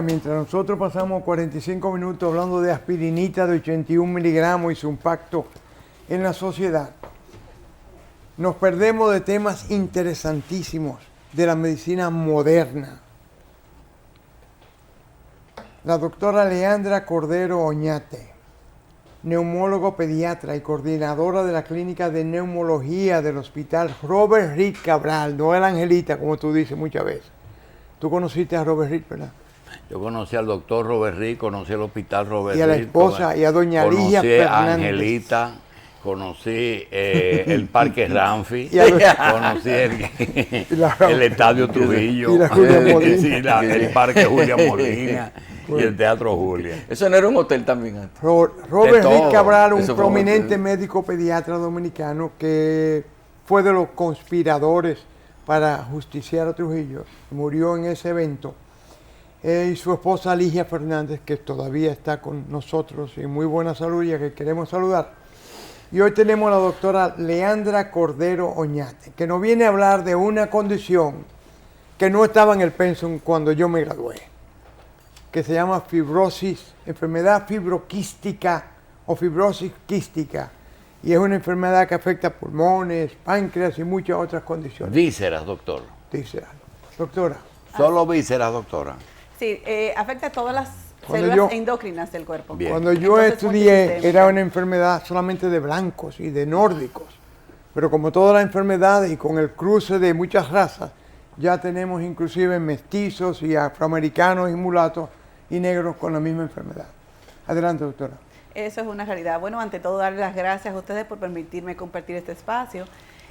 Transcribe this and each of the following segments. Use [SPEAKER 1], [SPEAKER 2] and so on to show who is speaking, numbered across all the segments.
[SPEAKER 1] Mientras nosotros pasamos 45 minutos hablando de aspirinita de 81 miligramos y su impacto en la sociedad, nos perdemos de temas interesantísimos de la medicina moderna. La doctora Leandra Cordero Oñate, neumólogo pediatra y coordinadora de la clínica de neumología del Hospital Robert Reed Cabral, no el Angelita, como tú dices muchas veces. Tú conociste a Robert Reed, ¿verdad?
[SPEAKER 2] Yo conocí al doctor Robert Reed, conocí el hospital Robert
[SPEAKER 1] Reed. Y a la esposa, y a doña Ligia Fernández.
[SPEAKER 2] Conocí a Angelita, conocí el Parque Ramfi, conocí el Estadio Trujillo, el Parque Julia Molina y el Teatro Julia.
[SPEAKER 3] Eso no era un hotel también.
[SPEAKER 1] Robert Reed Cabral, un prominente médico pediatra dominicano que fue de los conspiradores para justiciar a Trujillo, murió en ese evento. Y su esposa Ligia Fernández, que todavía está con nosotros en muy buena salud y a que queremos saludar. Y hoy tenemos a la doctora Leandra Cordero Oñate, que nos viene a hablar de una condición que no estaba en el pensum cuando yo me gradué, que se llama fibrosis, enfermedad fibroquística o fibrosis quística. Y es una enfermedad que afecta pulmones, páncreas y muchas otras condiciones.
[SPEAKER 2] Vísceras, doctor.
[SPEAKER 1] Vísceras. Doctora.
[SPEAKER 2] Solo vísceras, doctora.
[SPEAKER 4] Sí, afecta a todas las células endócrinas del cuerpo.
[SPEAKER 2] Bien.
[SPEAKER 1] Cuando yo estudié, era una enfermedad solamente de blancos y de nórdicos. Pero como todas las enfermedades y con el cruce de muchas razas, ya tenemos inclusive mestizos y afroamericanos y mulatos y negros con la misma enfermedad. Adelante, doctora.
[SPEAKER 4] Eso es una realidad. Bueno, ante todo, darle las gracias a ustedes por permitirme compartir este espacio.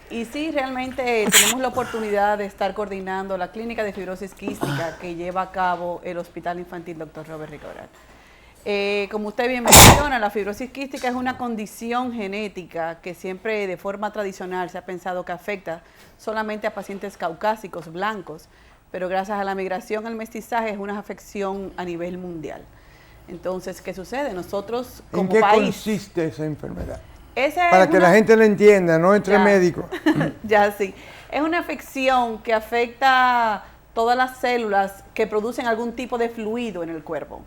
[SPEAKER 4] Y sí, realmente tenemos la oportunidad de estar coordinando la clínica de fibrosis quística que lleva a cabo el Hospital Infantil Dr. Robert Reed Cabral. Como usted bien menciona, la fibrosis quística es una condición genética que siempre de forma tradicional se ha pensado que afecta solamente a pacientes caucásicos, blancos, pero gracias a la migración al mestizaje es una afección a nivel mundial. Entonces, ¿qué sucede? Nosotros como país...
[SPEAKER 1] ¿En qué consiste esa enfermedad?
[SPEAKER 4] Para
[SPEAKER 1] que la gente lo entienda, no entre médicos.
[SPEAKER 4] Ya sí. Es una afección que afecta todas las células que producen algún tipo de fluido en el cuerpo.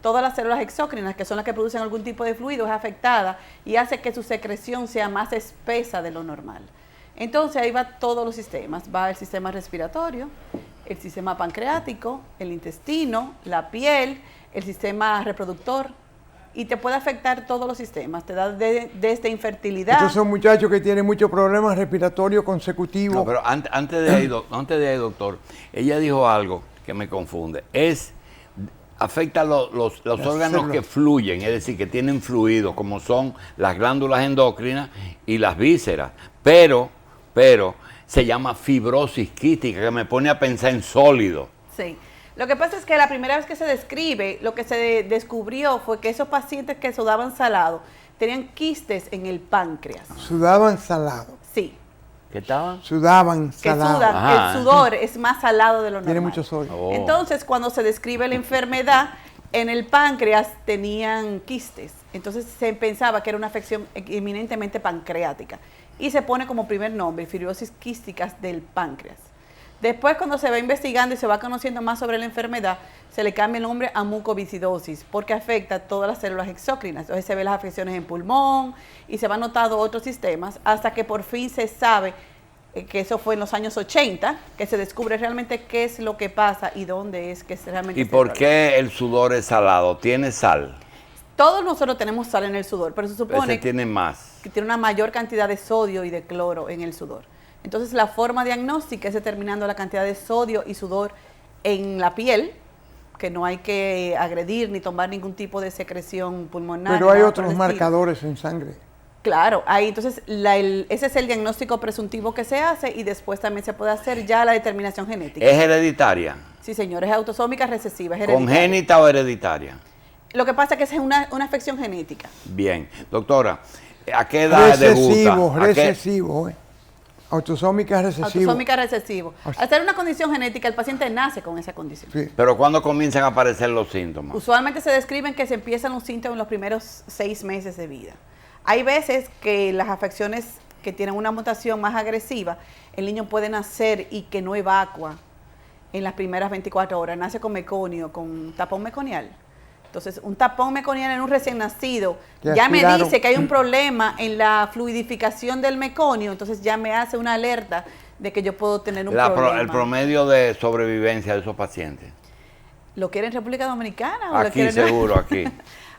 [SPEAKER 4] Todas las células exócrinas, que son las que producen algún tipo de fluido, es afectada y hace que su secreción sea más espesa de lo normal. Entonces ahí va todos los sistemas. Va el sistema respiratorio, el sistema pancreático, el intestino, la piel, el sistema reproductor. Y te puede afectar todos los sistemas, te da desde infertilidad.
[SPEAKER 1] Estos son muchachos que tienen muchos problemas respiratorios consecutivos.
[SPEAKER 2] No, pero antes de ahí, doctor, ella dijo algo que me confunde. Afecta los órganos que fluyen, es decir, que tienen fluido, como son las glándulas endócrinas y las vísceras. Pero se llama fibrosis quística, que me pone a pensar en sólido.
[SPEAKER 4] Sí. Lo que pasa es que la primera vez que se describe, lo que se descubrió fue que esos pacientes que sudaban salado tenían quistes en el páncreas.
[SPEAKER 1] ¿Sudaban salado?
[SPEAKER 4] Sí.
[SPEAKER 2] ¿Qué estaban?
[SPEAKER 1] Sudaban salado.
[SPEAKER 4] Que sudan, el sudor es más salado de lo normal.
[SPEAKER 1] Tiene mucho sodio.
[SPEAKER 2] Oh.
[SPEAKER 4] Entonces, cuando se describe la enfermedad, en el páncreas tenían quistes. Entonces, se pensaba que era una afección eminentemente pancreática. Y se pone como primer nombre, fibrosis quísticas del páncreas. Después, cuando se va investigando y se va conociendo más sobre la enfermedad, se le cambia el nombre a mucoviscidosis, porque afecta todas las células exócrinas. Entonces se ven las afecciones en pulmón y se van notando otros sistemas, hasta que por fin se sabe que eso fue en los años 80, que se descubre realmente qué es lo que pasa y dónde es que realmente...
[SPEAKER 2] ¿Y por qué el sudor es salado? ¿Tiene sal?
[SPEAKER 4] Todos nosotros tenemos sal en el sudor, pero se supone
[SPEAKER 2] tiene más.
[SPEAKER 4] Que tiene una mayor cantidad de sodio y de cloro en el sudor. Entonces, la forma diagnóstica es determinando la cantidad de sodio y sudor en la piel, que no hay que agredir ni tomar ningún tipo de secreción pulmonar.
[SPEAKER 1] Pero hay otros marcadores en sangre.
[SPEAKER 4] Claro, ahí entonces ese es el diagnóstico presuntivo que se hace y después también se puede hacer ya la determinación genética.
[SPEAKER 2] ¿Es hereditaria?
[SPEAKER 4] Sí, señor, es autosómica recesiva, es hereditaria.
[SPEAKER 2] ¿Congénita o hereditaria?
[SPEAKER 4] Lo que pasa es que es una afección genética.
[SPEAKER 2] Bien, doctora, ¿a qué edad debuta?
[SPEAKER 1] Recesivo. Autosómica recesivo.
[SPEAKER 4] Autosómica recesivo. Al ser una condición genética, el paciente nace con esa condición.
[SPEAKER 1] Sí.
[SPEAKER 2] Pero ¿cuándo comienzan a aparecer los síntomas?
[SPEAKER 4] Usualmente se describen que se empiezan los síntomas en los primeros 6 meses de vida. Hay veces que las afecciones que tienen una mutación más agresiva, el niño puede nacer y que no evacua en las primeras 24 horas, nace con meconio, con tapón meconial. Entonces, un tapón meconial en un recién nacido ya me dice que hay un problema en la fluidificación del meconio, entonces ya me hace una alerta de que yo puedo tener un problema.
[SPEAKER 2] El promedio de sobrevivencia de esos pacientes.
[SPEAKER 4] ¿Lo quiere en República Dominicana? ¿O
[SPEAKER 2] aquí
[SPEAKER 4] lo
[SPEAKER 2] seguro, aquí.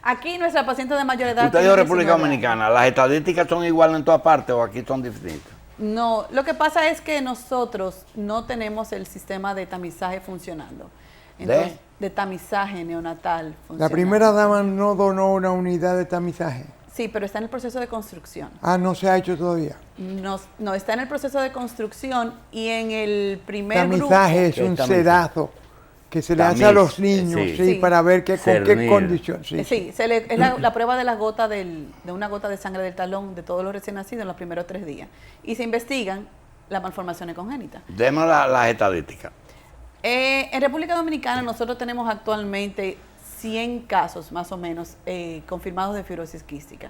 [SPEAKER 4] Aquí nuestra paciente de mayor edad.
[SPEAKER 2] Usted dijo República Dominicana, ¿las estadísticas son iguales en todas partes o aquí son distintas?
[SPEAKER 4] No, lo que pasa es que nosotros no tenemos el sistema de tamizaje funcionando. Entonces, de tamizaje neonatal funcionando.
[SPEAKER 1] La primera dama no donó una unidad de tamizaje.
[SPEAKER 4] Sí, pero está en el proceso de construcción.
[SPEAKER 1] Ah, no se ha hecho todavía.
[SPEAKER 4] No, está en el proceso de construcción y en el primer
[SPEAKER 1] tamizaje es un sedazo que se le hace a los niños, sí, para ver con qué condición. Sí,
[SPEAKER 4] es la prueba de las gotas de una gota de sangre del talón de todos los recién nacidos en los primeros 3 días. Y se investigan las malformaciones congénitas.
[SPEAKER 2] Demos las estadísticas.
[SPEAKER 4] En República Dominicana nosotros tenemos actualmente 100 casos más o menos confirmados de fibrosis quística.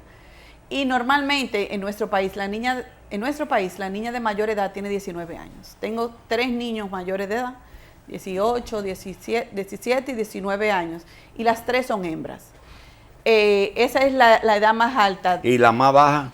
[SPEAKER 4] Y normalmente en nuestro país la niña de mayor edad tiene 19 años. Tengo 3 niños mayores de edad, 18, 17 y 19 años, y las 3 son hembras. Esa es la edad más alta.
[SPEAKER 2] ¿Y la más baja?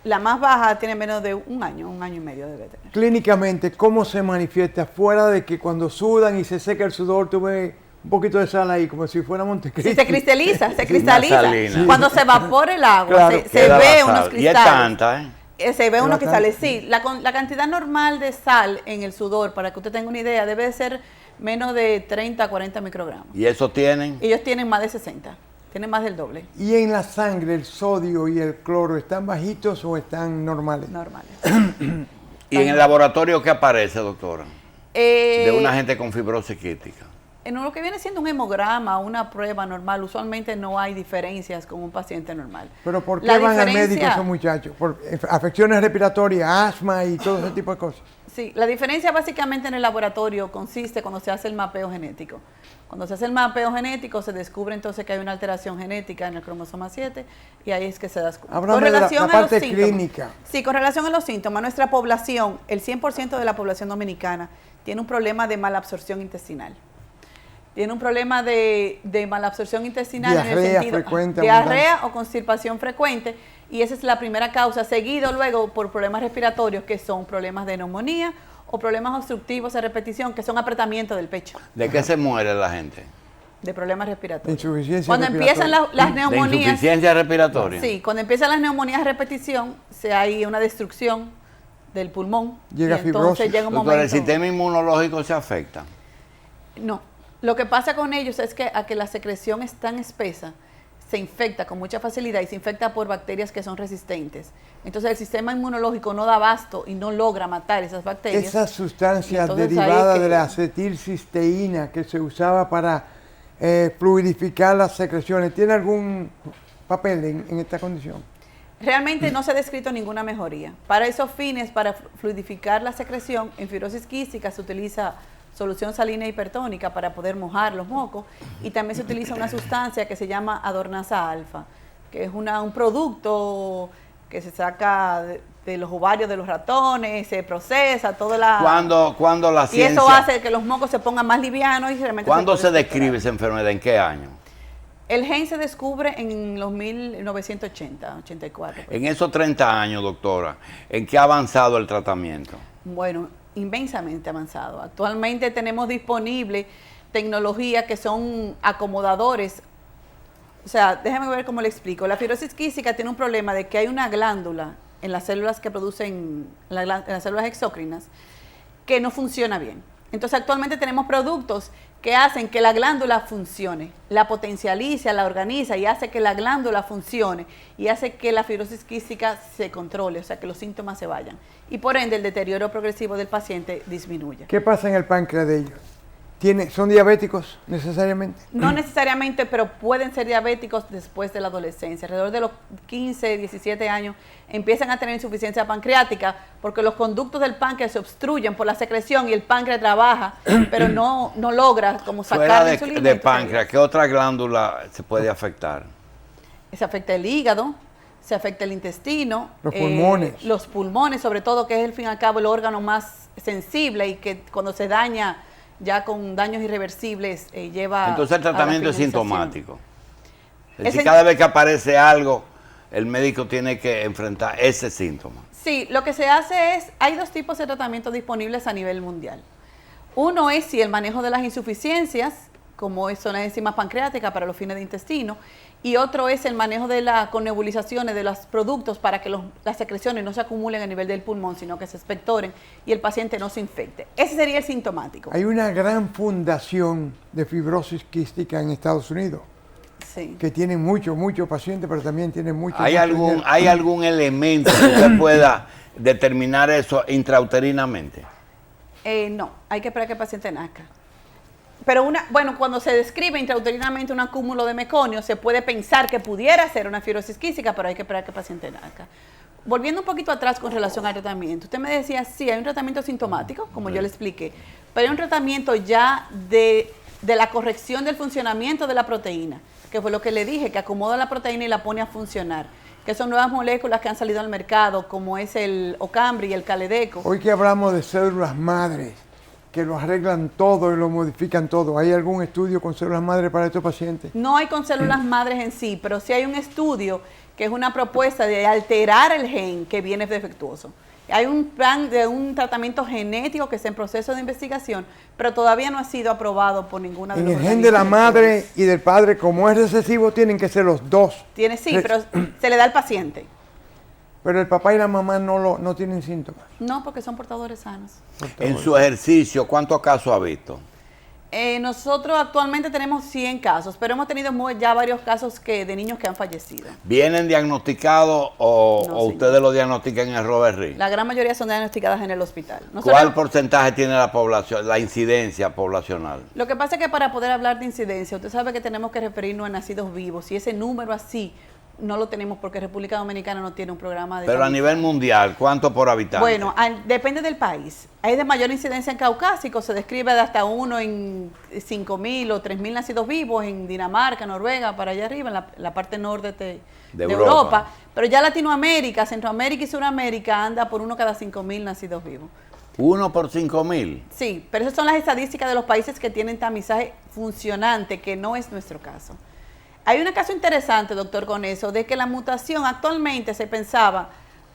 [SPEAKER 4] La más baja tiene menos de un año y medio debe tener.
[SPEAKER 1] Clínicamente, ¿cómo se manifiesta? Fuera de que cuando sudan y se seca el sudor, tú ves un poquito de sal ahí, como si fuera Montecristi.
[SPEAKER 4] Sí, se cristaliza. Sí. Cuando se evapora el agua,
[SPEAKER 1] claro,
[SPEAKER 4] se ve unos cristales.
[SPEAKER 2] Y es tanta,
[SPEAKER 4] se ve unos cristales, sí. La cantidad normal de sal en el sudor, para que usted tenga una idea, debe de ser menos de 30 a 40 microgramos.
[SPEAKER 2] ¿Y eso tienen?
[SPEAKER 4] Ellos tienen más de 60, tienen más del doble.
[SPEAKER 1] ¿Y en la sangre el sodio y el cloro están bajitos o están normales?
[SPEAKER 4] Normales.
[SPEAKER 2] ¿Y en el laboratorio qué aparece, doctora? De una gente con fibrosis quística.
[SPEAKER 4] En lo que viene siendo un hemograma, una prueba normal, usualmente no hay diferencias con un paciente normal.
[SPEAKER 1] ¿Pero por qué van al médico esos muchachos? ¿Por afecciones respiratorias, asma y todo ese tipo de cosas?
[SPEAKER 4] Sí, la diferencia básicamente en el laboratorio consiste cuando se hace el mapeo genético. Cuando se hace el mapeo genético se descubre entonces que hay una alteración genética en el cromosoma 7 y ahí es que se descubre.
[SPEAKER 1] Con relación a los síntomas. Clínica.
[SPEAKER 4] Sí, con relación a los síntomas, nuestra población, el 100% de la población dominicana tiene un problema de malabsorción intestinal. Tiene un problema de malabsorción intestinal
[SPEAKER 1] diarrea,
[SPEAKER 4] en el sentido
[SPEAKER 1] frecuente,
[SPEAKER 4] diarrea o constipación frecuente, y esa es la primera causa, seguido luego por problemas respiratorios que son problemas de neumonía o problemas obstructivos a repetición que son apretamiento del pecho.
[SPEAKER 2] ¿De qué se muere la gente?
[SPEAKER 4] De problemas respiratorios.
[SPEAKER 1] Insuficiencia
[SPEAKER 4] cuando
[SPEAKER 1] respiratoria.
[SPEAKER 4] Empiezan las neumonías.
[SPEAKER 2] ¿De insuficiencia respiratoria?
[SPEAKER 4] Sí, cuando empiezan las neumonías a repetición, hay una destrucción del pulmón.
[SPEAKER 1] Llega fibrosis.
[SPEAKER 4] Llega un
[SPEAKER 2] Doctor,
[SPEAKER 4] momento.
[SPEAKER 2] ¿el sistema inmunológico se afecta?
[SPEAKER 4] No. Lo que pasa con ellos es que a que la secreción es tan espesa, se infecta con mucha facilidad y se infecta por bacterias que son resistentes. Entonces el sistema inmunológico no da abasto y no logra matar esas bacterias.
[SPEAKER 1] Esa sustancia derivada de la acetilcisteína que se usaba para fluidificar las secreciones, ¿tiene algún papel en esta condición?
[SPEAKER 4] Realmente no se ha descrito ninguna mejoría. Para esos fines, para fluidificar la secreción, en fibrosis quística se utiliza solución salina hipertónica para poder mojar los mocos, y también se utiliza una sustancia que se llama adornasa alfa, que es un producto que se saca de los ovarios de los ratones, se procesa, toda la...
[SPEAKER 2] ¿Cuándo la ciencia...?
[SPEAKER 4] Y eso hace que los mocos se pongan más livianos y realmente...
[SPEAKER 2] ¿Cuándo se describe esa enfermedad? ¿En qué año?
[SPEAKER 4] El gen se descubre en los 1980, 84.
[SPEAKER 2] En esos 30 años, doctora, ¿en qué ha avanzado el tratamiento?
[SPEAKER 4] Bueno, inmensamente avanzado. Actualmente tenemos disponible tecnología que son acomodadores. O sea, déjame ver cómo le explico. La fibrosis quística tiene un problema de que hay una glándula en las células que producen, en las células exócrinas, que no funciona bien. Entonces actualmente tenemos productos que hacen que la glándula funcione, la potencializa, la organiza y hace que la glándula funcione y hace que la fibrosis quística se controle, o sea, que los síntomas se vayan. Y por ende el deterioro progresivo del paciente disminuye.
[SPEAKER 1] ¿Qué pasa en el páncreas de ellos? ¿Son diabéticos necesariamente?
[SPEAKER 4] No necesariamente, pero pueden ser diabéticos después de la adolescencia. Alrededor de los 15, 17 años empiezan a tener insuficiencia pancreática porque los conductos del páncreas se obstruyen por la secreción y el páncreas trabaja, pero no logra como sacar la insulina.
[SPEAKER 2] Fuera de páncreas, ¿qué otra glándula se puede afectar?
[SPEAKER 4] Se afecta el hígado, se afecta el intestino.
[SPEAKER 1] Los pulmones.
[SPEAKER 4] Los pulmones, sobre todo, que es al fin y al cabo el órgano más sensible y que cuando se daña ya con daños irreversibles lleva.
[SPEAKER 2] Entonces el
[SPEAKER 4] a la
[SPEAKER 2] tratamiento es
[SPEAKER 4] finalización.
[SPEAKER 2] sintomático. Es decir, cada vez que aparece algo, el médico tiene que enfrentar ese síntoma.
[SPEAKER 4] Sí, lo que se hace es, hay dos tipos de tratamientos disponibles a nivel mundial. Uno es si el manejo de las insuficiencias, como son las enzimas pancreáticas para los fines de intestino, y otro es el manejo de con nebulizaciones de los productos para que las secreciones no se acumulen a nivel del pulmón, sino que se expectoren y el paciente no se infecte. Ese sería el sintomático.
[SPEAKER 1] Hay una gran fundación de fibrosis quística en Estados Unidos.
[SPEAKER 4] Sí.
[SPEAKER 1] Que tiene muchos pacientes, pero también tiene muchos.
[SPEAKER 2] ¿Hay algún elemento que usted pueda determinar eso intrauterinamente?
[SPEAKER 4] No, hay que esperar que el paciente nazca. Pero cuando se describe intrauterinamente un acúmulo de meconio, se puede pensar que pudiera ser una fibrosis quística, pero hay que esperar que el paciente nazca. Volviendo un poquito atrás con relación al tratamiento, usted me decía, sí, hay un tratamiento sintomático, como yo le expliqué, pero hay un tratamiento ya de la corrección del funcionamiento de la proteína, que fue lo que le dije, que acomoda la proteína y la pone a funcionar, que son nuevas moléculas que han salido al mercado, como es el Ocambri y el Caledeco.
[SPEAKER 1] Hoy que hablamos de células madres, que lo arreglan todo y lo modifican todo, ¿hay algún estudio con células madres para estos pacientes?
[SPEAKER 4] No hay con células madres en sí, pero sí hay un estudio que es una propuesta de alterar el gen que viene defectuoso. Hay un plan de un tratamiento genético que está en proceso de investigación, pero todavía no ha sido aprobado por ninguna de las
[SPEAKER 1] En el gen de la madre y del padre, como es recesivo, tienen que ser los dos.
[SPEAKER 4] Sí, pero se le da al paciente.
[SPEAKER 1] Pero el papá y la mamá no tienen síntomas.
[SPEAKER 4] No, porque son portadores sanos.
[SPEAKER 2] En su ejercicio, ¿cuántos casos ha visto?
[SPEAKER 4] Nosotros actualmente tenemos 100 casos, pero hemos tenido ya varios casos de niños que han fallecido.
[SPEAKER 2] ¿Vienen diagnosticados o ustedes lo diagnostican en Robert Reed?
[SPEAKER 4] La gran mayoría son diagnosticadas en el hospital.
[SPEAKER 2] ¿Cuál porcentaje tiene la población, la incidencia poblacional?
[SPEAKER 4] Lo que pasa es que para poder hablar de incidencia, usted sabe que tenemos que referirnos a nacidos vivos, y ese número así no lo tenemos porque República Dominicana no tiene un programa de...
[SPEAKER 2] Pero a nivel mundial, ¿cuánto por habitante?
[SPEAKER 4] Bueno, depende del país. Hay de mayor incidencia en Caucásico, se describe de hasta 1 en 5.000 o 3.000 nacidos vivos en Dinamarca, Noruega, para allá arriba, en la parte norte de Europa. Pero ya Latinoamérica, Centroamérica y Sudamérica anda por 1 cada 5.000 nacidos vivos.
[SPEAKER 2] 1 por 5.000.
[SPEAKER 4] Sí, pero esas son las estadísticas de los países que tienen tamizaje funcionante, que no es nuestro caso. Hay un caso interesante, doctor, con eso, de que la mutación actualmente se pensaba,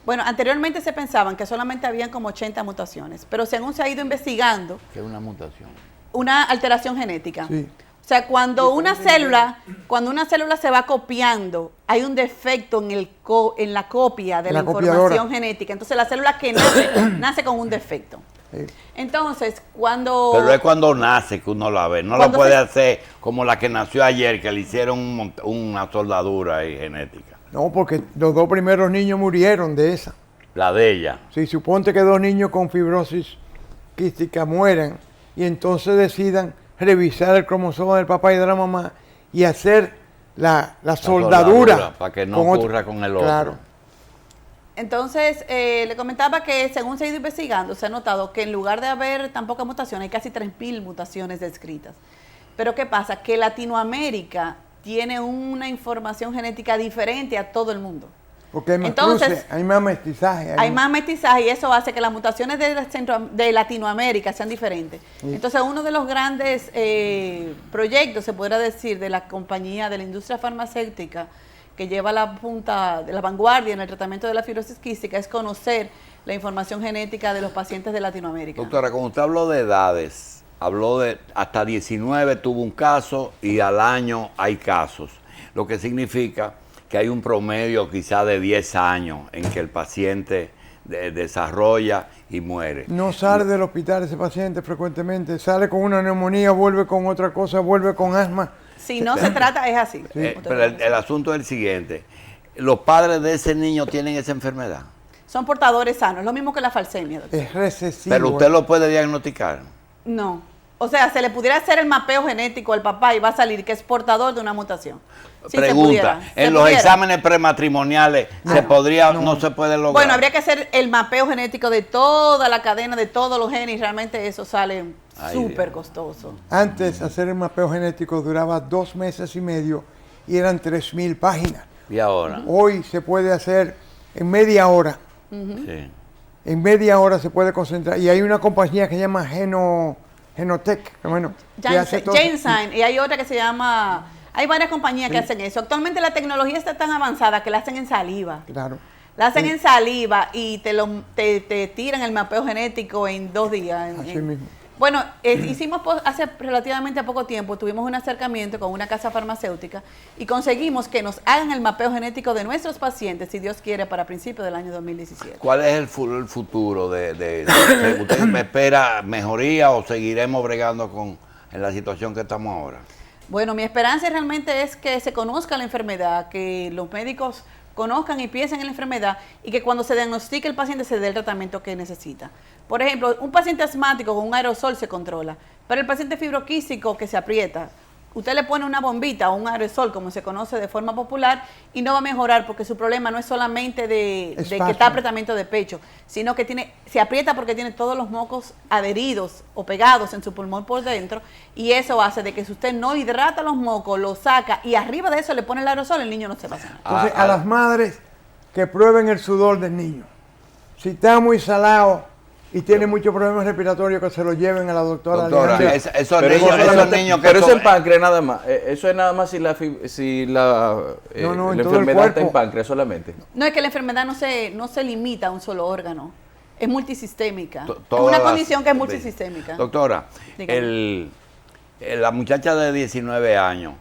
[SPEAKER 4] anteriormente se pensaban que solamente habían como 80 mutaciones, pero según se ha ido investigando...
[SPEAKER 2] ¿Qué es una mutación?
[SPEAKER 4] Una alteración genética.
[SPEAKER 1] Sí.
[SPEAKER 4] O sea, cuando una célula se va copiando, hay un defecto en la copia de la información genética. Entonces la célula que nace con un defecto. Sí. Entonces,
[SPEAKER 2] Pero es cuando nace que uno la ve. No lo puede hacer como la que nació ayer, que le hicieron una soldadura ahí genética.
[SPEAKER 1] No, porque los 2 primeros niños murieron de esa.
[SPEAKER 2] La de ella.
[SPEAKER 1] Sí, suponte que 2 niños con fibrosis quística mueran y entonces decidan revisar el cromosoma del papá y de la mamá y hacer la soldadura.
[SPEAKER 2] Para que no ocurra con el otro. Claro.
[SPEAKER 4] Entonces, le comentaba que según se ha ido investigando, se ha notado que en lugar de haber tan pocas mutaciones, hay casi 3.000 mutaciones descritas. Pero ¿qué pasa? Que Latinoamérica tiene una información genética diferente a todo el mundo.
[SPEAKER 1] Porque hay más cruces, hay más mestizaje.
[SPEAKER 4] Hay más mestizaje y eso hace que las mutaciones de Latinoamérica sean diferentes. Sí. Entonces, uno de los grandes proyectos, se podría decir, de la compañía, de la industria farmacéutica, que lleva la punta de la vanguardia en el tratamiento de la fibrosis quística, es conocer la información genética de los pacientes de Latinoamérica.
[SPEAKER 2] Doctora, como usted habló de edades, habló de hasta 19 tuvo un caso y al año hay casos, lo que significa que hay un promedio quizá de 10 años en que el paciente desarrolla y muere.
[SPEAKER 1] No sale del hospital ese paciente frecuentemente, sale con una neumonía, vuelve con otra cosa, vuelve con asma.
[SPEAKER 4] Si no se trata, es así.
[SPEAKER 2] Sí. Pero el asunto es el siguiente. ¿Los padres de ese niño tienen esa enfermedad?
[SPEAKER 4] Son portadores sanos, lo mismo que la falsemia, doctor.
[SPEAKER 1] Es recesivo.
[SPEAKER 2] ¿Pero usted lo puede diagnosticar?
[SPEAKER 4] No. O sea, se le pudiera hacer el mapeo genético al papá y va a salir que es portador de una mutación. Sí,
[SPEAKER 2] pregunta, en los exámenes prematrimoniales no se puede lograr.
[SPEAKER 4] Bueno, habría que hacer el mapeo genético de toda la cadena, de todos los genes, y realmente eso sale súper costoso.
[SPEAKER 1] Antes, hacer el mapeo genético duraba 2 meses y medio y eran 3.000 páginas.
[SPEAKER 2] ¿Y ahora?
[SPEAKER 1] Hoy se puede hacer en media hora. Sí. En media hora se puede concentrar. Y hay una compañía que se llama Genotec, que bueno, que hace todo.
[SPEAKER 4] Genzyme, y hay otra que se llama... Hay varias compañías que hacen eso. Actualmente la tecnología está tan avanzada que la hacen en saliva.
[SPEAKER 1] Claro.
[SPEAKER 4] La hacen en saliva y te tiran el mapeo genético en 2 días.
[SPEAKER 1] Así mismo.
[SPEAKER 4] Bueno, hicimos hace relativamente poco tiempo, tuvimos un acercamiento con una casa farmacéutica y conseguimos que nos hagan el mapeo genético de nuestros pacientes, si Dios quiere, para principios del año 2017.
[SPEAKER 2] ¿Cuál es el futuro ¿Usted me espera mejoría o seguiremos bregando en la situación que estamos ahora?
[SPEAKER 4] Bueno, mi esperanza realmente es que se conozca la enfermedad, que los médicos conozcan y piensen en la enfermedad y que cuando se diagnostique el paciente se dé el tratamiento que necesita. Por ejemplo, un paciente asmático con un aerosol se controla, pero el paciente fibroquístico que se aprieta, usted le pone una bombita o un aerosol, como se conoce de forma popular, y no va a mejorar porque su problema no es solamente de que está apretamiento de pecho, sino que se aprieta porque tiene todos los mocos adheridos o pegados en su pulmón por dentro, y eso hace de que si usted no hidrata los mocos, los saca y arriba de eso le pone el aerosol, el niño no se va a sanar.
[SPEAKER 1] Entonces, a las madres que prueben el sudor del niño. Si está muy salado y tiene muchos problemas respiratorios, que se lo lleven a la doctora.
[SPEAKER 2] Doctora, esos niños que...
[SPEAKER 3] Pero eso en páncreas nada más. Eso es nada más si la enfermedad está en páncreas solamente.
[SPEAKER 4] No, es que la enfermedad no se limita a un solo órgano. Es multisistémica. Es una condición que es multisistémica.
[SPEAKER 2] Doctora, la muchacha de 19 años,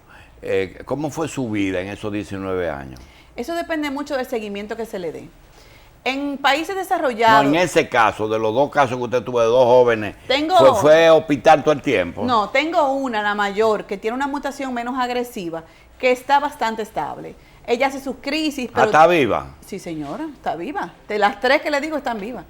[SPEAKER 2] ¿cómo fue su vida en esos 19 años?
[SPEAKER 4] Eso depende mucho del seguimiento que se le dé. En países desarrollados...
[SPEAKER 2] No, en ese caso, de los 2 casos que usted tuvo de 2 jóvenes,
[SPEAKER 4] tengo,
[SPEAKER 2] ¿fue hospital todo el tiempo?
[SPEAKER 4] No, tengo una, la mayor, que tiene una mutación menos agresiva, que está bastante estable. Ella hace sus crisis, pero...
[SPEAKER 2] ¿Está viva?
[SPEAKER 4] Sí, señora, está viva. De las 3 que le digo, están vivas.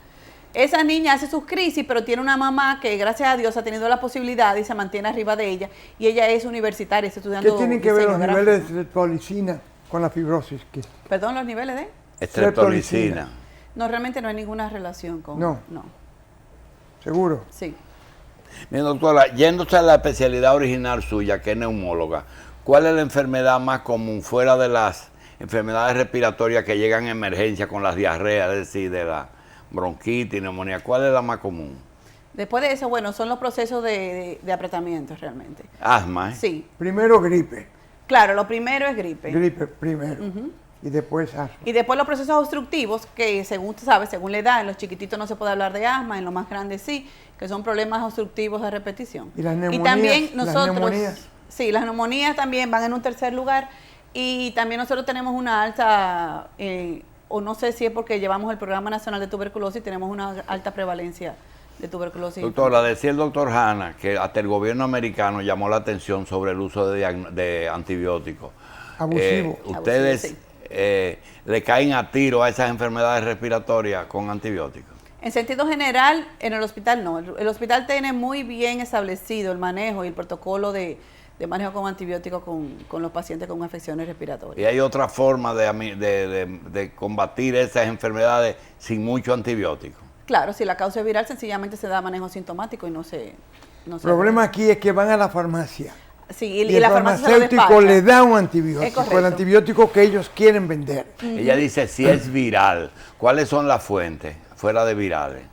[SPEAKER 4] Esa niña hace sus crisis, pero tiene una mamá que, gracias a Dios, ha tenido la posibilidad y se mantiene arriba de ella. Y ella es universitaria, está estudiando...
[SPEAKER 1] ¿Qué tienen que ver los niveles de streptolicina con la fibrosis?
[SPEAKER 4] ¿Perdón, los niveles de...?
[SPEAKER 2] Streptolicina.
[SPEAKER 4] No, realmente no hay ninguna relación con...
[SPEAKER 1] No. ¿Seguro?
[SPEAKER 4] Sí.
[SPEAKER 2] Bien, doctora, yéndose a la especialidad original suya, que es neumóloga, ¿cuál es la enfermedad más común fuera de las enfermedades respiratorias que llegan en emergencia con las diarreas, es decir, de la bronquitis, neumonía? ¿Cuál es la más común?
[SPEAKER 4] Después de eso, bueno, son los procesos de apretamiento realmente.
[SPEAKER 2] Asma, ¿eh?
[SPEAKER 4] Sí.
[SPEAKER 1] Primero gripe.
[SPEAKER 4] Claro, lo primero es gripe.
[SPEAKER 1] Gripe primero. Y después asma.
[SPEAKER 4] Y después los procesos obstructivos, que según tú sabes, según la edad, en los chiquititos no se puede hablar de asma, en los más grandes sí, que son problemas obstructivos de repetición.
[SPEAKER 1] Y las neumonías.
[SPEAKER 4] Y también nosotros,
[SPEAKER 1] las neumonías.
[SPEAKER 4] Sí, las neumonías también van en un tercer lugar. Y también nosotros tenemos una alta, o no sé si es porque llevamos el Programa Nacional de Tuberculosis, tenemos una alta prevalencia de tuberculosis.
[SPEAKER 2] Doctora, decía el doctor Hanna que hasta el gobierno americano llamó la atención sobre el uso de antibióticos.
[SPEAKER 1] Abusivo.
[SPEAKER 2] Ustedes...
[SPEAKER 4] Abusivo, sí.
[SPEAKER 2] le caen a tiro a esas enfermedades respiratorias con antibióticos.
[SPEAKER 4] En sentido general, en el hospital no. El hospital tiene muy bien establecido el manejo y el protocolo de manejo con antibióticos con los pacientes con afecciones respiratorias.
[SPEAKER 2] ¿Y hay otra forma de combatir esas enfermedades sin mucho antibiótico?
[SPEAKER 4] Claro, si la causa es viral, sencillamente se da manejo sintomático y no se...
[SPEAKER 1] El problema aquí es que van a la farmacia.
[SPEAKER 4] Sí,
[SPEAKER 1] y el
[SPEAKER 4] la farmacia
[SPEAKER 1] farmacéutico le da un antibiótico, el
[SPEAKER 4] correcto.
[SPEAKER 1] antibiótico que ellos quieren vender.
[SPEAKER 2] Ella dice si es viral. ¿Cuáles son las fuentes fuera de virales?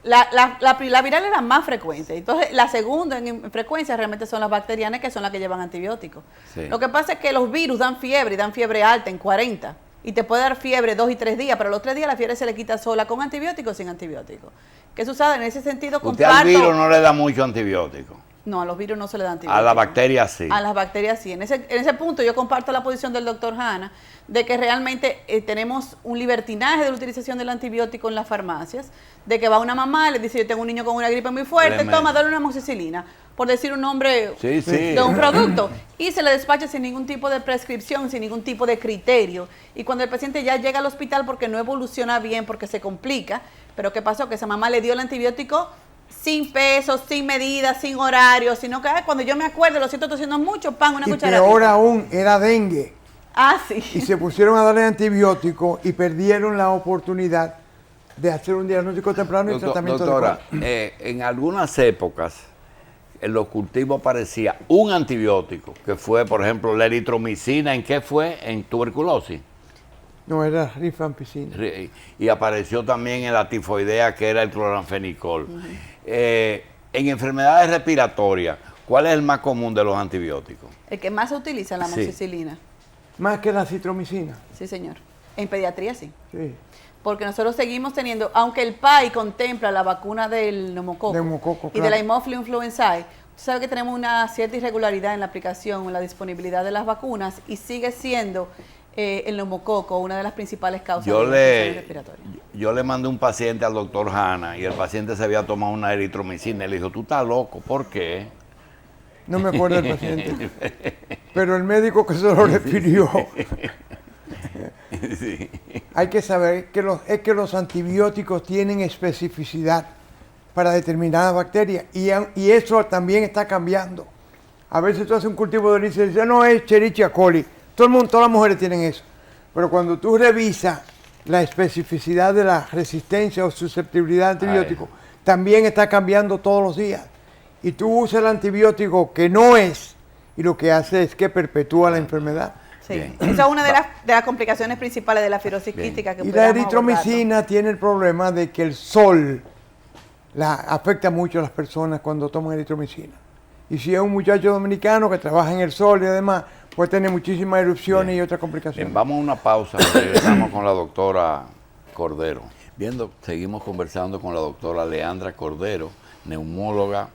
[SPEAKER 4] La viral es la más frecuente. Entonces, la segunda en frecuencia realmente son las bacterianas, que son las que llevan antibióticos. Sí. Lo que pasa es que los virus dan fiebre y dan fiebre alta en 40. Y te puede dar fiebre 2 y 3 días, pero los 3 días la fiebre se le quita sola con antibióticos o sin antibióticos. ¿Qué sucede? En ese sentido,
[SPEAKER 2] usted al virus no le da mucho antibiótico.
[SPEAKER 4] No, a los virus no se le da antibióticos.
[SPEAKER 2] A las bacterias sí.
[SPEAKER 4] A las bacterias sí. En ese punto yo comparto la posición del doctor Hanna de que realmente tenemos un libertinaje de la utilización del antibiótico en las farmacias, de que va una mamá, le dice yo tengo un niño con una gripe muy fuerte, toma, dale una amoxicilina, por decir un nombre de un producto, y se le despacha sin ningún tipo de prescripción, sin ningún tipo de criterio. Y cuando el paciente ya llega al hospital porque no evoluciona bien, porque se complica, pero ¿qué pasó? Que esa mamá le dio el antibiótico sin peso, sin medidas, sin horario, sino que cuando yo me acuerdo, lo siento tosiendo mucho, pan, una cucharadita.
[SPEAKER 1] Y peor aún, era dengue.
[SPEAKER 4] Ah, sí.
[SPEAKER 1] Y se pusieron a darle antibiótico y perdieron la oportunidad de hacer un diagnóstico temprano y tratamiento
[SPEAKER 2] adecuado. En algunas épocas, en los cultivos aparecía un antibiótico, que fue, por ejemplo, la eritromicina. ¿En qué fue? En tuberculosis.
[SPEAKER 1] No, era rifampicina.
[SPEAKER 2] Y apareció también en la tifoidea, que era el cloranfenicol. En enfermedades respiratorias, ¿cuál es el más común de los antibióticos?
[SPEAKER 4] El que más se utiliza, la
[SPEAKER 2] Sí.
[SPEAKER 4] amoxicilina.
[SPEAKER 1] Más que la citromicina.
[SPEAKER 4] Sí, señor. En pediatría sí.
[SPEAKER 1] Sí.
[SPEAKER 4] Porque nosotros seguimos teniendo, aunque el PAI contempla la vacuna del neumococo,
[SPEAKER 1] Neumococo,
[SPEAKER 4] y de la
[SPEAKER 1] claro.
[SPEAKER 4] Haemophilus influenzae, usted sabe que tenemos una cierta irregularidad en la aplicación, en la disponibilidad de las vacunas, y sigue siendo el neumococo una de las principales causas de infecciones respiratorias.
[SPEAKER 2] Yo le mandé un paciente al doctor Hanna y el paciente se había tomado una eritromicina y le dijo, tú estás loco, ¿por qué?
[SPEAKER 1] No me acuerdo del paciente. Pero el médico que se lo refirió.
[SPEAKER 2] Sí.
[SPEAKER 1] Hay que saber que los antibióticos tienen especificidad para determinadas bacterias y eso también está cambiando. A veces tú haces un cultivo de Escherichia y dices, no, es Escherichia coli. Todo el mundo, todas las mujeres tienen eso. Pero cuando tú revisas la especificidad de la resistencia o susceptibilidad al antibiótico, también está cambiando todos los días. Y tú usas el antibiótico que no es, y lo que hace es que perpetúa la enfermedad.
[SPEAKER 4] Sí,
[SPEAKER 2] Bien.
[SPEAKER 4] esa es una de las complicaciones principales de la fibrosis
[SPEAKER 2] Bien.
[SPEAKER 4] quística que
[SPEAKER 1] Y la
[SPEAKER 4] pudiéramos
[SPEAKER 1] eritromicina tiene el problema de que el sol afecta mucho a las personas cuando toman eritromicina. Y si es un muchacho dominicano que trabaja en el sol y además puede tener muchísimas erupciones y otras complicaciones.
[SPEAKER 2] Bien, vamos a una pausa, regresamos con la doctora Cordero. Seguimos conversando con la doctora Leandra Cordero, neumóloga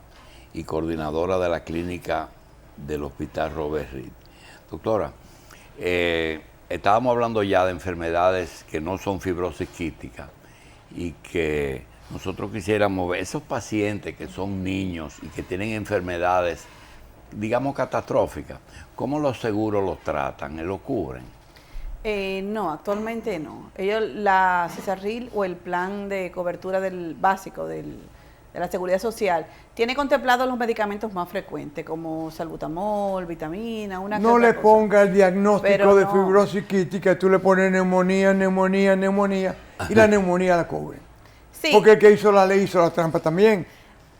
[SPEAKER 2] y coordinadora de la clínica del Hospital Robert Reed. Doctora, estábamos hablando ya de enfermedades que no son fibrosis quística y que nosotros quisiéramos ver esos pacientes que son niños y que tienen enfermedades, digamos, catastróficas. ¿Cómo los seguros los tratan? ¿Los cubren?
[SPEAKER 4] No, actualmente no. Ellos, la CISARRIL o el plan de cobertura del básico de la Seguridad Social, tiene contemplados los medicamentos más frecuentes, como salbutamol, vitamina, una que
[SPEAKER 1] No
[SPEAKER 4] otra
[SPEAKER 1] le
[SPEAKER 4] cosa.
[SPEAKER 1] ponga el diagnóstico
[SPEAKER 4] Pero
[SPEAKER 1] de
[SPEAKER 4] no.
[SPEAKER 1] fibrosis quística, tú le pones neumonía y la neumonía la cubre.
[SPEAKER 4] Sí,
[SPEAKER 1] Porque el que hizo la ley hizo la trampa también.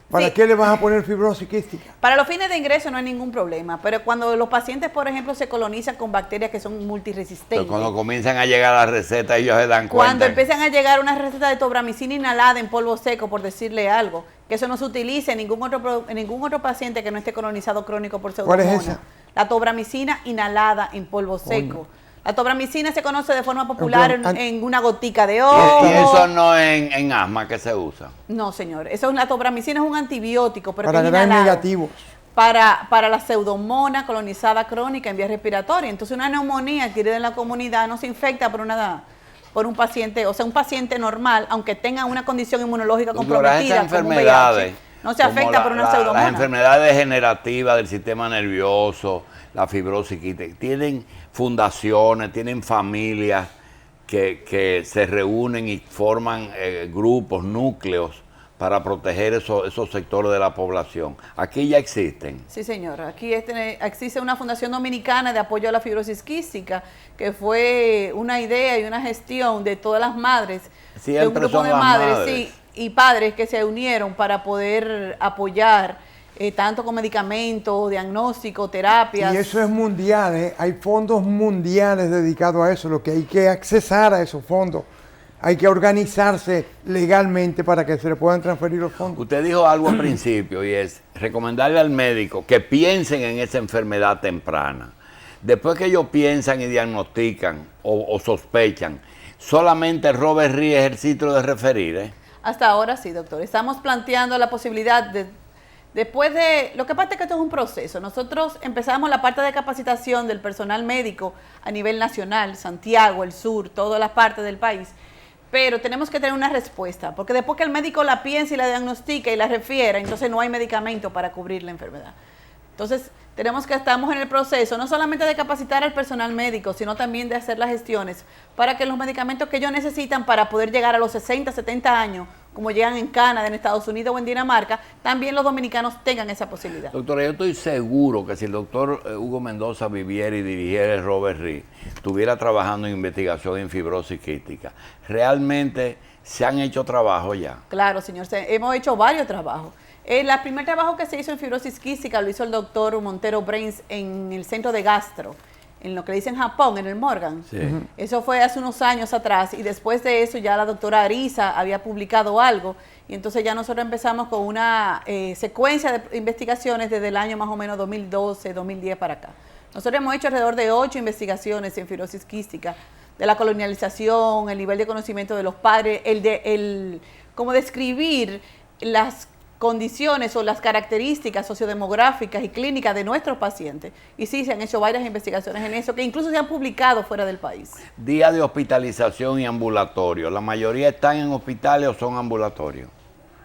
[SPEAKER 1] ¿Para
[SPEAKER 4] Sí.
[SPEAKER 1] qué le vas a poner fibrosis quística?
[SPEAKER 4] para los fines de ingreso no hay ningún problema, pero cuando los pacientes, por ejemplo, se colonizan con bacterias que son multiresistentes,
[SPEAKER 2] Pero cuando comienzan a llegar las recetas, ellos se dan cuenta.
[SPEAKER 4] cuando empiezan a llegar una receta de tobramicina inhalada en polvo seco, por decirle algo, que eso no se utilice en ningún otro paciente que no esté colonizado crónico por
[SPEAKER 1] ¿Cuál es
[SPEAKER 4] pseudomonas.
[SPEAKER 1] esa?
[SPEAKER 4] La tobramicina inhalada en polvo seco. La tobramicina se conoce de forma popular en una gotica de
[SPEAKER 2] Y
[SPEAKER 4] ojo.
[SPEAKER 2] eso no es en asma que se usa.
[SPEAKER 4] No, señor. La tobramicina es un antibiótico, pero
[SPEAKER 1] Para
[SPEAKER 4] que es
[SPEAKER 1] gran
[SPEAKER 4] inhalado.
[SPEAKER 1] negativos.
[SPEAKER 4] Para la pseudomonas colonizada crónica en vía respiratoria. Entonces, una neumonía adquirida en la comunidad no se infecta por un paciente, o sea, un paciente normal, aunque tenga una condición inmunológica comprometida,
[SPEAKER 2] Esas
[SPEAKER 4] como un
[SPEAKER 2] enfermedades,
[SPEAKER 4] VIH, no se
[SPEAKER 2] como
[SPEAKER 4] afecta por una
[SPEAKER 2] las
[SPEAKER 4] pseudomonas.
[SPEAKER 2] enfermedades degenerativas del sistema nervioso, la fibrosis quística, tienen fundaciones, tienen familias que se reúnen y forman grupos, núcleos para proteger esos sectores de la población. Aquí ya existen.
[SPEAKER 4] Sí, señor. Aquí existe una fundación dominicana de apoyo a la fibrosis quística, que fue una idea y una gestión de todas las madres, de un
[SPEAKER 2] Siempre
[SPEAKER 4] grupo
[SPEAKER 2] son
[SPEAKER 4] de
[SPEAKER 2] las
[SPEAKER 4] madres,
[SPEAKER 2] madres.
[SPEAKER 4] sí, y padres que se unieron para poder apoyar tanto con medicamentos, diagnóstico, terapias.
[SPEAKER 1] Y eso es mundial, ¿eh? Hay fondos mundiales dedicados a eso. Lo que hay que accesar a esos fondos. Hay que organizarse legalmente para que se le puedan transferir los fondos.
[SPEAKER 2] Usted dijo algo al principio y es recomendarle al médico que piensen en esa enfermedad temprana. Después que ellos piensan y diagnostican o sospechan, solamente Robert Reed es el sitio de referir, ¿eh?
[SPEAKER 4] Hasta ahora sí, doctor. Estamos planteando la posibilidad de, después de, lo que pasa es que esto es un proceso. Nosotros empezamos la parte de capacitación del personal médico a nivel nacional, Santiago, el sur, todas las partes del país. Pero tenemos que tener una respuesta, porque después que el médico la piensa y la diagnostica y la refiera, entonces no hay medicamento para cubrir la enfermedad. Entonces, estamos en el proceso, no solamente de capacitar al personal médico, sino también de hacer las gestiones para que los medicamentos que ellos necesitan para poder llegar a los 60, 70 años, como llegan en Canadá, en Estados Unidos o en Dinamarca, también los dominicanos tengan esa posibilidad.
[SPEAKER 2] Doctora, yo estoy seguro que si el doctor Hugo Mendoza viviera y dirigiera el Robert Reed, estuviera trabajando en investigación en fibrosis quística, realmente se han hecho trabajos ya.
[SPEAKER 4] Claro, señor, hemos hecho varios trabajos. El primer trabajo que se hizo en fibrosis quística lo hizo el doctor Montero Brains en el centro de gastro, en lo que le dicen Japón, en el Morgan.
[SPEAKER 2] Sí.
[SPEAKER 4] Eso fue hace unos años atrás y después de eso ya la doctora Arisa había publicado algo y entonces ya nosotros empezamos con una secuencia de investigaciones desde el año más o menos 2012, 2010 para acá. Nosotros hemos hecho alrededor de 8 investigaciones en fibrosis quística, de la colonialización, el nivel de conocimiento de los padres, cómo describir las condiciones o las características sociodemográficas y clínicas de nuestros pacientes. Y sí, se han hecho varias investigaciones en eso, que incluso se han publicado fuera del país.
[SPEAKER 2] Día de hospitalización y ambulatorio. ¿La mayoría están en hospitales o son ambulatorios?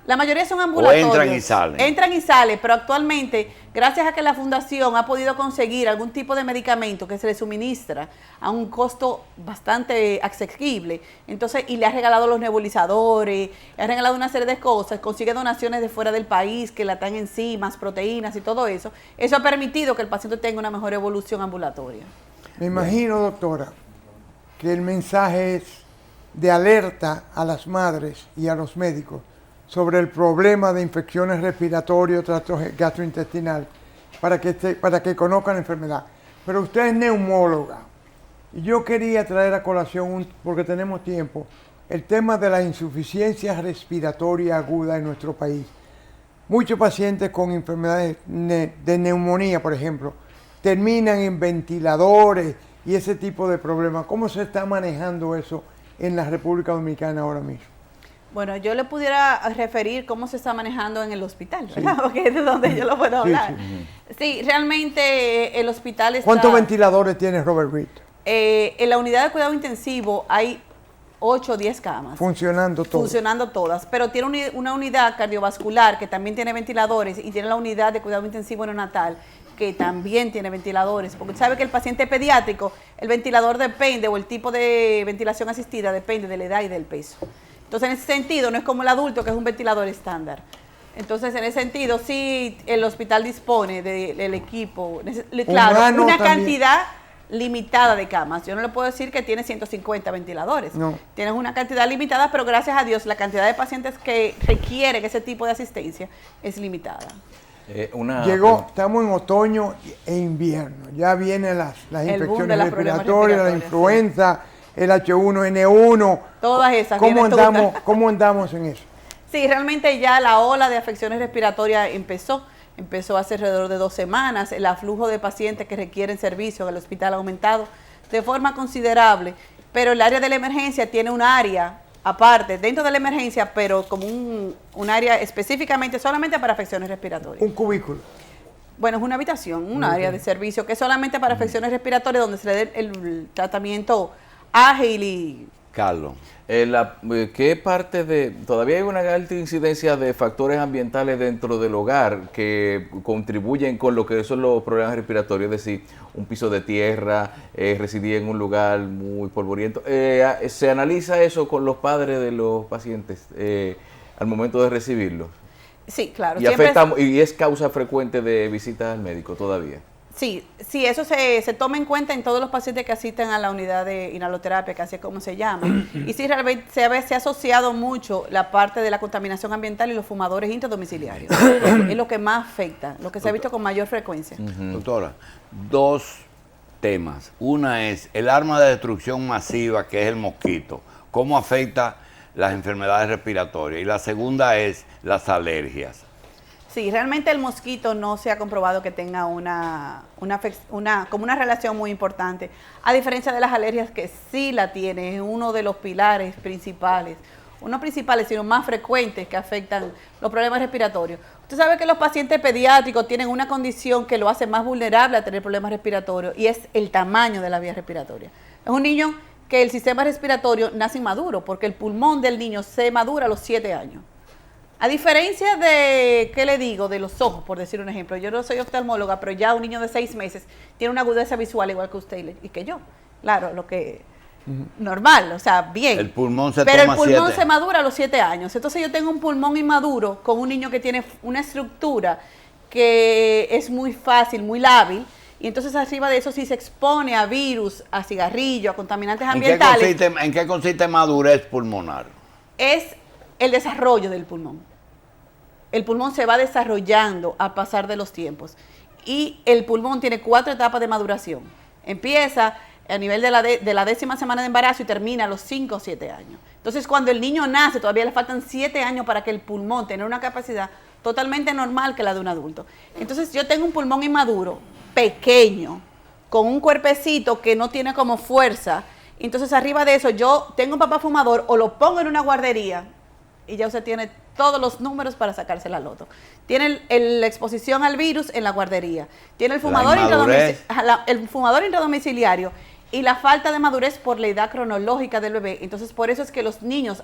[SPEAKER 4] La mayoría son ambulatorios.
[SPEAKER 2] ¿O entran y salen?
[SPEAKER 4] Entran y salen, pero actualmente, gracias a que la Fundación ha podido conseguir algún tipo de medicamento que se le suministra a un costo bastante asequible, entonces, y le ha regalado los nebulizadores, le ha regalado una serie de cosas, consigue donaciones de fuera del país que le dan enzimas, proteínas y todo eso, eso ha permitido que el paciente tenga una mejor evolución ambulatoria.
[SPEAKER 1] Me imagino, doctora, que el mensaje es de alerta a las madres y a los médicos sobre el problema de infecciones respiratorias, tracto gastrointestinal, para que conozcan la enfermedad. Pero usted es neumóloga, y yo quería traer a colación, porque tenemos tiempo, el tema de la insuficiencia respiratoria aguda en nuestro país. Muchos pacientes con enfermedades de neumonía, por ejemplo, terminan en ventiladores y ese tipo de problemas. ¿Cómo se está manejando eso en la República Dominicana ahora mismo?
[SPEAKER 4] Bueno, yo le pudiera referir cómo se está manejando en el hospital, ¿verdad? Sí. Porque es de donde yo lo puedo hablar. Sí, realmente el hospital está...
[SPEAKER 1] ¿Cuántos ventiladores tiene Robert Reed?
[SPEAKER 4] En la unidad de cuidado intensivo hay 8 o 10 camas.
[SPEAKER 1] Funcionando todas.
[SPEAKER 4] Funcionando todas, pero tiene una unidad cardiovascular que también tiene ventiladores y tiene la unidad de cuidado intensivo neonatal que también tiene ventiladores, porque sabe que el paciente pediátrico, el ventilador depende, o el tipo de ventilación asistida depende de la edad y del peso. Entonces, en ese sentido, no es como el adulto, que es un ventilador estándar. Entonces, en ese sentido, sí, el hospital dispone del equipo, claro, una cantidad limitada de camas. Yo no le puedo decir que tiene 150 ventiladores. No. Tienes una cantidad limitada, pero gracias a Dios, la cantidad de pacientes que requieren ese tipo de asistencia es limitada.
[SPEAKER 1] Estamos en otoño e invierno. Ya vienen las infecciones respiratorias, la influenza, el H1N1.
[SPEAKER 4] Todas esas.
[SPEAKER 1] ¿Cómo andamos en eso?
[SPEAKER 4] Sí, realmente ya la ola de afecciones respiratorias empezó hace alrededor de 2 semanas. El aflujo de pacientes que requieren servicio en el hospital ha aumentado de forma considerable, pero el área de la emergencia tiene un área aparte, dentro de la emergencia, pero como un área específicamente solamente para afecciones respiratorias.
[SPEAKER 1] ¿Un cubículo?
[SPEAKER 4] Bueno, es una habitación, un área de servicio que es solamente para afecciones respiratorias, donde se le dé el tratamiento ágil y...
[SPEAKER 3] Carlos, ¿qué parte de... Todavía hay una alta incidencia de factores ambientales dentro del hogar que contribuyen con lo que son los problemas respiratorios? Es decir, un piso de tierra, residir en un lugar muy polvoriento. ¿Se analiza eso con los padres de los pacientes al momento de recibirlos?
[SPEAKER 4] Sí, claro.
[SPEAKER 3] ¿Y es causa frecuente de visitas al médico todavía?
[SPEAKER 4] Sí, eso se toma en cuenta en todos los pacientes que asisten a la unidad de inhaloterapia, que así es como se llama. Y sí, realmente se ha asociado mucho la parte de la contaminación ambiental y los fumadores intradomiciliarios. Es lo que más afecta, lo que se ha visto con mayor frecuencia.
[SPEAKER 2] Doctora, 2 temas. Una es el arma de destrucción masiva, que es el mosquito. ¿Cómo afecta las enfermedades respiratorias? Y la segunda es las alergias.
[SPEAKER 4] Sí, realmente el mosquito no se ha comprobado que tenga como una relación muy importante, a diferencia de las alergias que sí la tiene, es uno de los pilares principales, sino más frecuentes que afectan los problemas respiratorios. Usted sabe que los pacientes pediátricos tienen una condición que lo hace más vulnerable a tener problemas respiratorios y es el tamaño de la vía respiratoria. Es un niño que el sistema respiratorio nace inmaduro porque el pulmón del niño se madura a los 7 años. A diferencia de, ¿qué le digo? De los ojos, por decir un ejemplo. Yo no soy oftalmóloga, pero ya un niño de 6 meses tiene una agudeza visual igual que usted y que yo. Claro, lo que normal, o sea, bien.
[SPEAKER 2] El pulmón se
[SPEAKER 4] Pero
[SPEAKER 2] toma
[SPEAKER 4] el pulmón
[SPEAKER 2] 7.
[SPEAKER 4] se madura a los 7 años. Entonces yo tengo un pulmón inmaduro con un niño que tiene una estructura que es muy fácil, muy lábil. Y entonces arriba de eso sí se expone a virus, a cigarrillo, a contaminantes ambientales.
[SPEAKER 2] ¿En qué consiste madurez pulmonar?
[SPEAKER 4] Es el desarrollo del pulmón. El pulmón se va desarrollando al pasar de los tiempos y el pulmón tiene 4 etapas de maduración. empieza a nivel de la 10ª semana de embarazo y termina a los 5 o 7 años. Entonces, cuando el niño nace, todavía le faltan 7 años para que el pulmón tenga una capacidad totalmente normal que la de un adulto. Entonces, yo tengo un pulmón inmaduro, pequeño, con un cuerpecito que no tiene como fuerza. Entonces, arriba de eso, yo tengo un papá fumador o lo pongo en una guardería y ya usted tiene todos los números para sacarse la loto. Tiene la exposición al virus en la guardería. Tiene el fumador intradomiciliario y la falta de madurez por la edad cronológica del bebé. Entonces, por eso es que los niños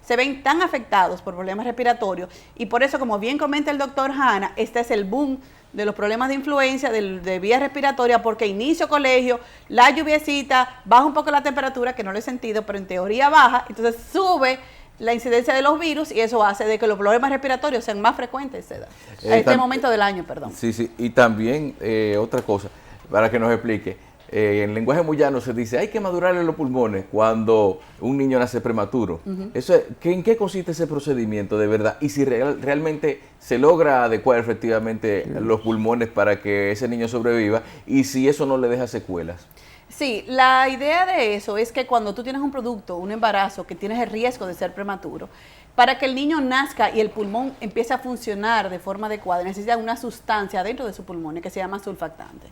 [SPEAKER 4] se ven tan afectados por problemas respiratorios y por eso, como bien comenta el doctor Hanna, este es el boom de los problemas de influencia, de vía respiratoria, porque inicio colegio, la lluviecita, baja un poco la temperatura, que no lo he sentido, pero en teoría baja, entonces sube la incidencia de los virus y eso hace de que los problemas respiratorios sean más frecuentes a este momento del año, perdón.
[SPEAKER 3] Sí, sí, y también otra cosa, para que nos explique, en lenguaje muy llano se dice, hay que madurarle los pulmones cuando un niño nace prematuro. Eso, ¿en qué consiste ese procedimiento de verdad? Y si realmente se logra adecuar efectivamente los pulmones para que ese niño sobreviva y si eso no le deja secuelas.
[SPEAKER 4] Sí, la idea de eso es que cuando tú tienes un producto, un embarazo, que tienes el riesgo de ser prematuro, para que el niño nazca y el pulmón empiece a funcionar de forma adecuada, necesita una sustancia dentro de su pulmón que se llama surfactante.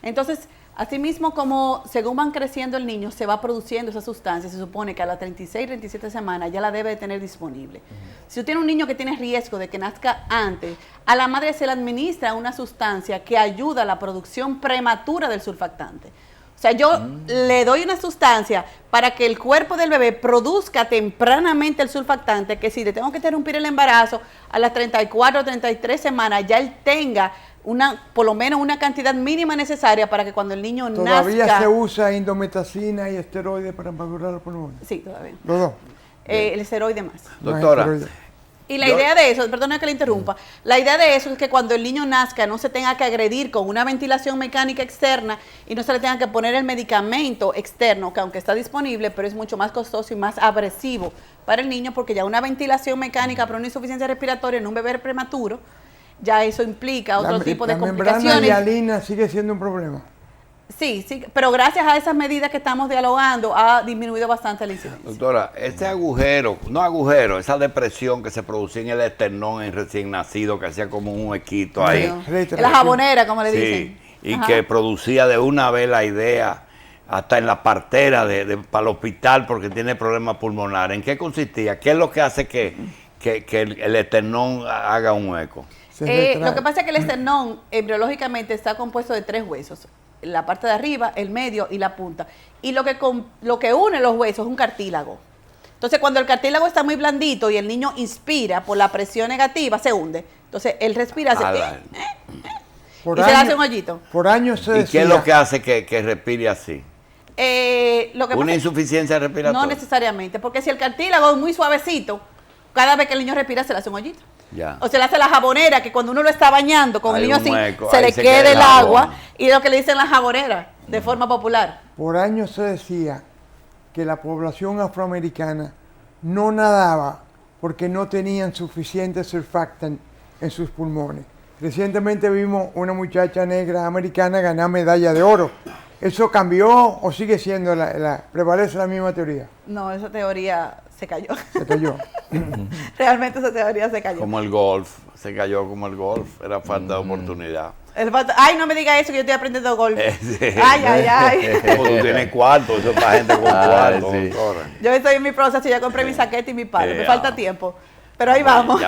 [SPEAKER 4] Entonces, asimismo, como según van creciendo el niño, se va produciendo esa sustancia, se supone que a las 36, 37 semanas ya la debe de tener disponible. Si tú tienes un niño que tiene riesgo de que nazca antes, a la madre se le administra una sustancia que ayuda a la producción prematura del surfactante. O sea, yo le doy una sustancia para que el cuerpo del bebé produzca tempranamente el surfactante, que si le tengo que interrumpir el embarazo a las 34 o 33 semanas, ya él tenga por lo menos una cantidad mínima necesaria para que cuando el niño nazca...
[SPEAKER 1] ¿Todavía se usa indometacina y esteroides para madurar los pulmones?
[SPEAKER 4] Sí, todavía.
[SPEAKER 1] Los dos.
[SPEAKER 4] El esteroide más.
[SPEAKER 2] Doctora.
[SPEAKER 4] Y la idea de eso, perdona que le interrumpa, la idea de eso es que cuando el niño nazca no se tenga que agredir con una ventilación mecánica externa y no se le tenga que poner el medicamento externo, que aunque está disponible, pero es mucho más costoso y más agresivo para el niño, porque ya una ventilación mecánica para una insuficiencia respiratoria en un bebé prematuro, ya eso implica otro tipo de complicaciones.
[SPEAKER 1] La membrana hialina sigue siendo un problema.
[SPEAKER 4] Sí, sí, pero gracias a esas medidas que estamos dialogando ha disminuido bastante la incidencia.
[SPEAKER 2] Doctora, ese esa depresión que se producía en el esternón en recién nacido, que hacía como un huequito ahí.
[SPEAKER 4] La jabonera, como le dicen.
[SPEAKER 2] Y que producía de una vez la idea, hasta en la partera para el hospital porque tiene problemas pulmonares. ¿En qué consistía? ¿Qué es lo que hace que el esternón haga un hueco?
[SPEAKER 4] Lo que pasa es que el esternón embriológicamente está compuesto de 3 huesos. La parte de arriba, el medio y la punta. Y lo que une los huesos es un cartílago. Entonces, cuando el cartílago está muy blandito y el niño inspira por la presión negativa, se hunde. Entonces, él respira, se le hace un hoyito.
[SPEAKER 1] Por años se decía.
[SPEAKER 2] ¿Y qué es lo que hace que respire así?
[SPEAKER 4] ¿Una
[SPEAKER 2] insuficiencia respiratoria?
[SPEAKER 4] No necesariamente, porque si el cartílago es muy suavecito, cada vez que el niño respira se le hace un hoyito.
[SPEAKER 2] Ya.
[SPEAKER 4] O se le hace la jabonera, que cuando uno lo está bañando con el niño así,
[SPEAKER 2] hueco,
[SPEAKER 4] se le queda el agua, y es lo que le dicen la jabonera, de forma popular.
[SPEAKER 1] Por años se decía que la población afroamericana no nadaba porque no tenían suficiente surfactant en sus pulmones. Recientemente vimos una muchacha negra americana ganar medalla de oro. ¿Eso cambió o sigue siendo prevalece la misma teoría?
[SPEAKER 4] No, esa teoría se cayó.
[SPEAKER 1] Se cayó.
[SPEAKER 4] Realmente esa teoría se cayó.
[SPEAKER 2] Como el golf, se cayó como el golf, era falta de oportunidad.
[SPEAKER 4] Ay, no me diga eso, que yo estoy aprendiendo golf.
[SPEAKER 2] Sí.
[SPEAKER 4] Ay.
[SPEAKER 2] Como tú tienes cuarto, eso es para gente con cuarto. Sí.
[SPEAKER 4] Yo estoy en mi proceso, ya compré mi saqueta y mi palo, me falta tiempo. Pero ahí vamos.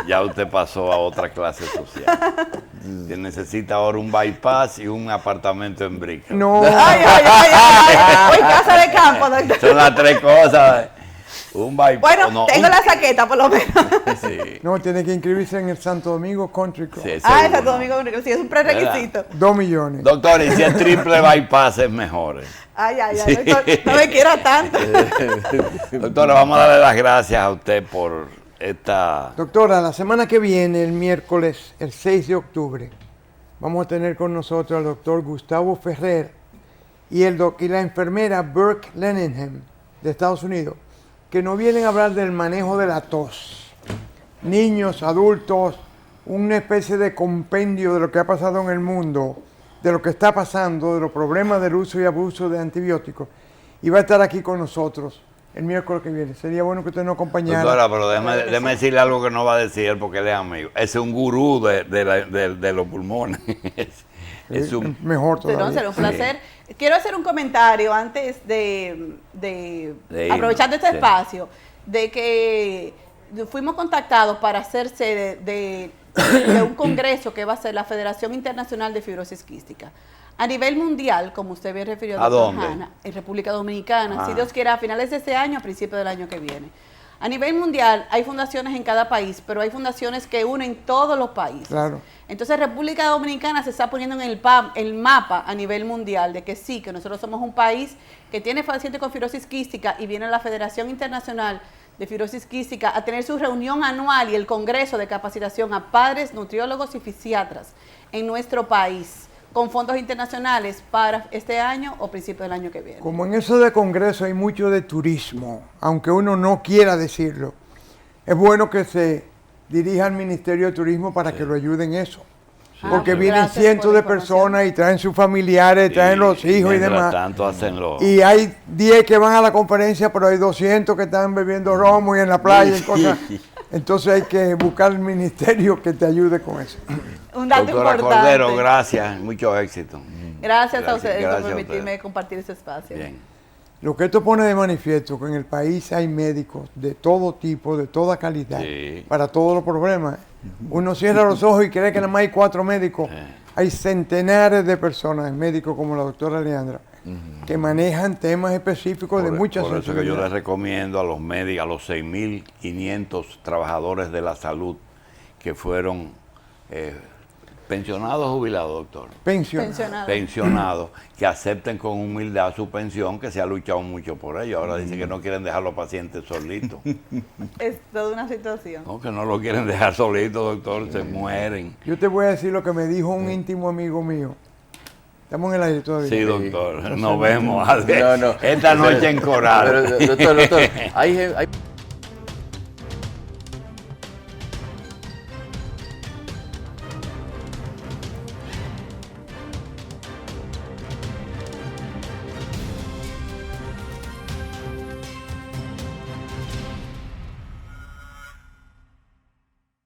[SPEAKER 2] Ya usted pasó a otra clase social. Usted necesita ahora un bypass y un apartamento en Brickell.
[SPEAKER 1] No.
[SPEAKER 4] Ay. Hoy casa de campo, doctor.
[SPEAKER 2] Son las 3 cosas. Un bypass.
[SPEAKER 4] Bueno, tengo la saqueta por lo menos.
[SPEAKER 1] Sí. No, tiene que inscribirse en el Santo Domingo Country Club.
[SPEAKER 2] Sí,
[SPEAKER 4] el Santo Domingo Country Club, sí, es un prerequisito.
[SPEAKER 1] 2 millones.
[SPEAKER 2] Doctor, y si es triple bypass es mejor.
[SPEAKER 4] Ay, sí. Doctor, no me quiera tanto.
[SPEAKER 2] Doctora, vamos a darle las gracias a usted por esta...
[SPEAKER 1] Doctora, la semana que viene, el miércoles, el 6 de octubre, vamos a tener con nosotros al doctor Gustavo Ferrer y la enfermera Burke Leningham de Estados Unidos, que nos vienen a hablar del manejo de la tos. Niños, adultos, una especie de compendio de lo que ha pasado en el mundo de lo que está pasando, de los problemas del uso y abuso de antibióticos, y va a estar aquí con nosotros el miércoles que viene. Sería bueno que usted nos acompañara.
[SPEAKER 2] Doctora, pero déjeme decirle algo que no va a decir él porque él es amigo. Es un gurú de los pulmones. Es un
[SPEAKER 1] mejor todavía.
[SPEAKER 4] Será un placer. Sí. Quiero hacer un comentario antes de aprovechando este espacio, de que fuimos contactados para hacer sede de un congreso que va a ser la Federación Internacional de Fibrosis Quística. A nivel mundial, como usted bien refirió, doctor Hanna, en República Dominicana, si Dios quiere, a finales de este año, a principios del año que viene. A nivel mundial hay fundaciones en cada país, pero hay fundaciones que unen todos los países.
[SPEAKER 1] Claro.
[SPEAKER 4] Entonces República Dominicana se está poniendo en el mapa a nivel mundial de que sí, que nosotros somos un país que tiene pacientes con fibrosis quística y viene la Federación Internacional de Fibrosis Quística a tener su reunión anual y el congreso de capacitación a padres, nutriólogos y fisiatras en nuestro país, con fondos internacionales para este año o principios del año que viene.
[SPEAKER 1] Como en eso de congreso hay mucho de turismo, aunque uno no quiera decirlo, es bueno que se dirija al Ministerio de Turismo para que lo ayuden en eso. Porque vienen cientos de personas y traen sus familiares, traen los hijos y demás.
[SPEAKER 2] Tanto
[SPEAKER 1] y hay 10 que van a la conferencia, pero hay 200 que están bebiendo romo y en la playa y cosas. Entonces hay que buscar el ministerio que te ayude con eso.
[SPEAKER 4] Un dato
[SPEAKER 2] Doctora
[SPEAKER 4] importante.
[SPEAKER 2] Cordero, gracias, mucho éxito.
[SPEAKER 4] Gracias a ustedes por permitirme compartir ese espacio.
[SPEAKER 2] Bien.
[SPEAKER 1] Lo que esto pone de manifiesto que en el país hay médicos de todo tipo, de toda calidad, para todos los problemas. Uno cierra los ojos y cree que nada más hay 4 médicos. Hay centenares de personas, médicos como la doctora Leandra, que manejan temas específicos de muchas
[SPEAKER 2] Por eso que yo les recomiendo a los médicos, a los 6.500 trabajadores de la salud que fueron pensionados o jubilados, doctor. Pensionados, que acepten con humildad su pensión, que se ha luchado mucho por ello. Ahora dicen que no quieren dejar a los pacientes solitos.
[SPEAKER 4] Es toda una situación.
[SPEAKER 2] No, que no lo quieren dejar solitos, doctor, se mueren.
[SPEAKER 1] Yo te voy a decir lo que me dijo un íntimo amigo mío. Estamos en el aire todavía.
[SPEAKER 2] Sí, doctor, nos vemos. Esta noche en Coral.
[SPEAKER 3] Pero, doctor, hay